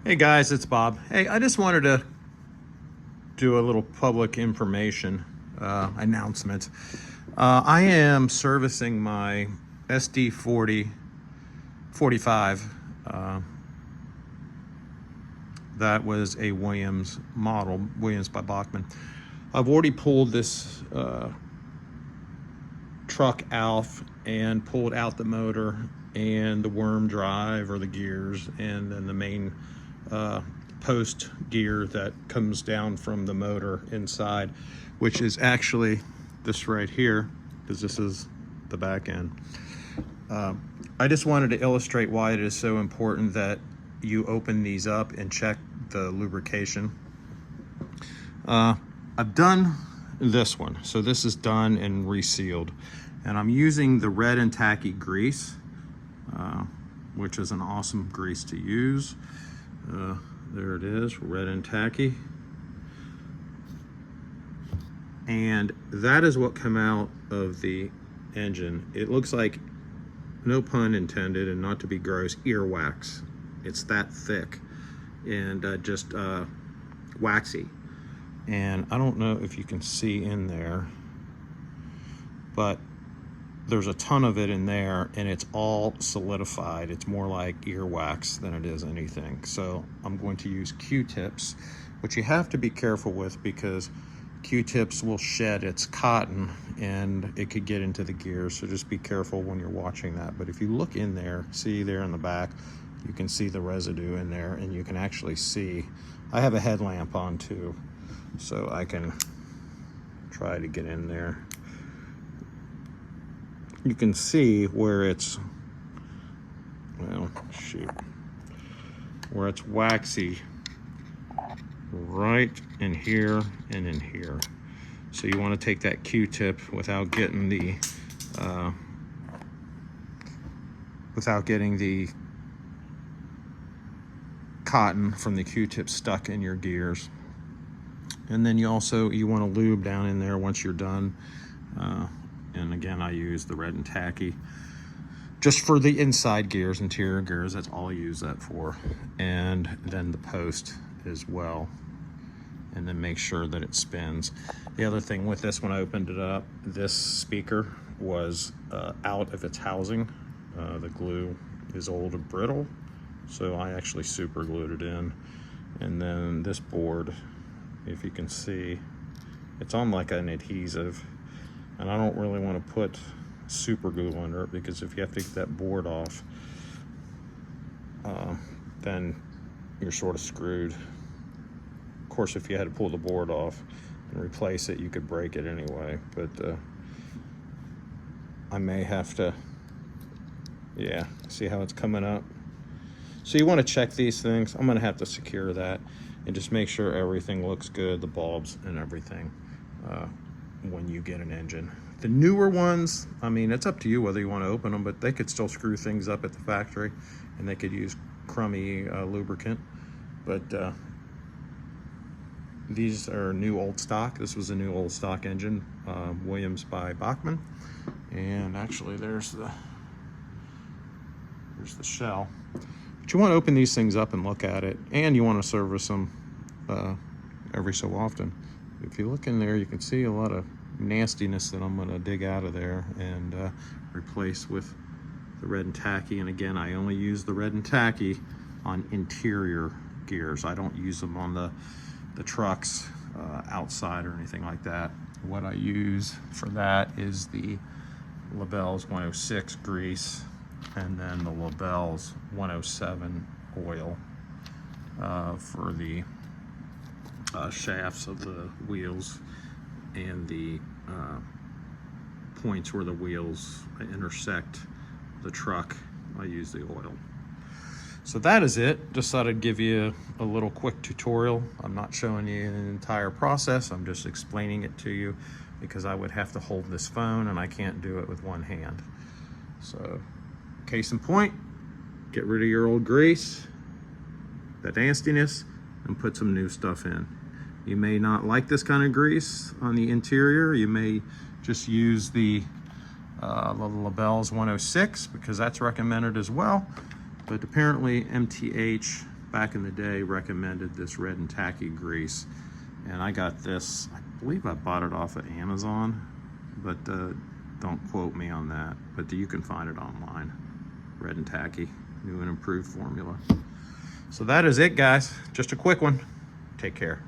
Hey guys, it's Bob. Hey, I just wanted to do a little public information announcement. I am servicing my SD40 45. That was a Williams model, Williams by Bachmann. I've already pulled this truck out and pulled out the motor and the worm drive or the gears, and then the main post gear that comes down from the motor inside, which is actually this right here, because this is the back end. I just wanted to illustrate why it is so important that you open these up and check the lubrication. I've done this one, so this is done and resealed, and I'm using the red and tacky grease, which is an awesome grease to use. There it is, red and tacky. And that is what came out of the engine. It looks like, no pun intended and not to be gross, earwax. It's that thick and just waxy. And I don't know if you can see in there, but there's a ton of it in there, and it's all solidified. It's more like earwax than it is anything. So I'm going to use Q-tips, which you have to be careful with because Q-tips will shed its cotton and it could get into the gears. So just be careful when you're watching that. But if you look in there, see there in the back, you can see the residue in there, and you can actually see, I have a headlamp on too, so I can try to get in there. You can see where it's, well, shoot, where it's waxy right in here and in here. So you want to take that Q-tip without getting the cotton from the Q-tip stuck in your gears. And then you want to lube down in there once you're done. And again, I use the red and tacky just for the inside gears, interior gears. That's all I use that for. And then the post as well. And then make sure that it spins. The other thing with this, when I opened it up, this speaker was out of its housing. The glue is old and brittle, so I actually super glued it in. And then this board, if you can see, it's on like an adhesive. And I don't really want to put super glue under it, because if you have to get that board off, then you're sort of screwed. Of course, if you had to pull the board off and replace it, you could break it anyway. But I may have to, yeah, see how it's coming up? So you want to check these things. I'm going to have to secure that and just make sure everything looks good, the bulbs and everything. When you get an engine. The newer ones, I mean, it's up to you whether you want to open them, but they could still screw things up at the factory, and they could use crummy lubricant. But these are new old stock. This was a new old stock engine, Williams by Bachmann. And actually there's the shell. But you want to open these things up and look at it, and you want to service them every so often. If you look in there, you can see a lot of nastiness that I'm going to dig out of there and replace with the red and tacky. And again, I only use the red and tacky on interior gears. I don't use them on the trucks outside or anything like that. What I use for that is the LABELLE's 106 grease, and then the LABELLE's 107 oil for the shafts of the wheels and the points where the wheels intersect the truck. I use the oil. So that is it. Just thought I'd give you a little quick tutorial. I'm not showing you an entire process. I'm just explaining it to you because I would have to hold this phone and I can't do it with one hand. So case in point, get rid of your old grease, that nastiness, and put some new stuff in. You may not like this kind of grease on the interior. You may just use the LABELLE's 106 because that's recommended as well. But apparently MTH back in the day recommended this red and tacky grease, and I got this, I believe I bought it off of Amazon, but don't quote me on that, but you can find it online. Red and tacky, new and improved formula. So that is it, guys. Just a quick one. Take care.